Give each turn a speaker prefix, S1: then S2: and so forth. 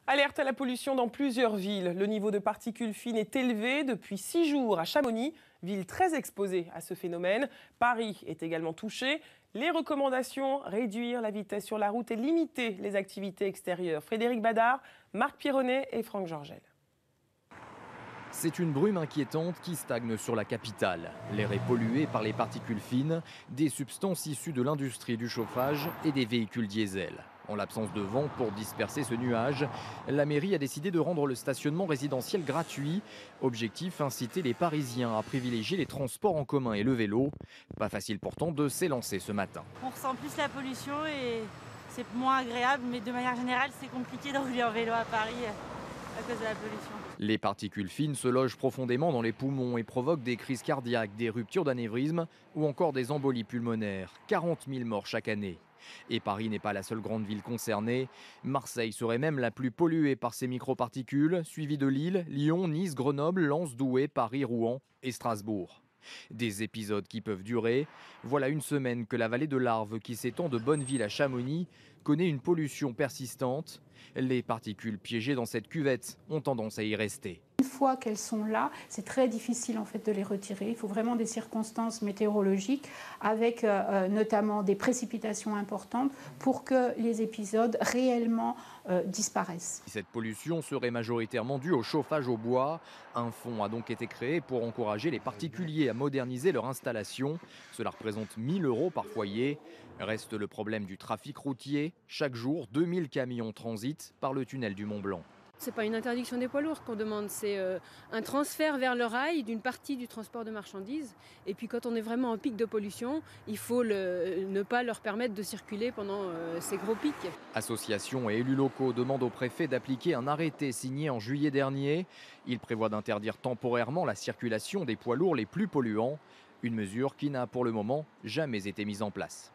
S1: Alerte à la pollution dans plusieurs villes. Le niveau de particules fines est élevé depuis 6 jours à Chamonix, ville très exposée à ce phénomène. Paris est également touché. Les recommandations, réduire la vitesse sur la route et limiter les activités extérieures. Frédéric Badard, Marc Pironnet et Franck Georgel.
S2: C'est une brume inquiétante qui stagne sur la capitale. L'air est pollué par les particules fines, des substances issues de l'industrie du chauffage et des véhicules diesel. En l'absence de vent pour disperser ce nuage, la mairie a décidé de rendre le stationnement résidentiel gratuit. Objectif, inciter les Parisiens à privilégier les transports en commun et le vélo. Pas facile pourtant de s'élancer ce matin.
S3: On ressent plus la pollution et c'est moins agréable, mais de manière générale, c'est compliqué de rouler en vélo à Paris à cause de la pollution.
S2: Les particules fines se logent profondément dans les poumons et provoquent des crises cardiaques, des ruptures d'anévrisme ou encore des embolies pulmonaires. 40 000 morts chaque année. Et Paris n'est pas la seule grande ville concernée. Marseille serait même la plus polluée par ces microparticules, suivie de Lille, Lyon, Nice, Grenoble, Lens, Douai, Paris, Rouen et Strasbourg. Des épisodes qui peuvent durer. Voilà une semaine que la vallée de l'Arve, qui s'étend de Bonneville à Chamonix, connaît une pollution persistante. Les particules piégées dans cette cuvette ont tendance à y rester.
S4: Une fois qu'elles sont là, c'est très difficile en fait de les retirer. Il faut vraiment des circonstances météorologiques avec notamment des précipitations importantes pour que les épisodes réellement disparaissent.
S2: Cette pollution serait majoritairement due au chauffage au bois. Un fonds a donc été créé pour encourager les particuliers à moderniser leur installation. Cela représente 1 000 € par foyer. Reste le problème du trafic routier. Chaque jour, 2000 camions transitent par le tunnel du Mont-Blanc.
S5: Ce n'est pas une interdiction des poids lourds qu'on demande, c'est un transfert vers le rail d'une partie du transport de marchandises. Et puis quand on est vraiment en pic de pollution, il faut ne pas leur permettre de circuler pendant ces gros pics.
S2: Associations et élus locaux demandent au préfet d'appliquer un arrêté signé en juillet dernier. Il prévoit d'interdire temporairement la circulation des poids lourds les plus polluants. Une mesure qui n'a pour le moment jamais été mise en place.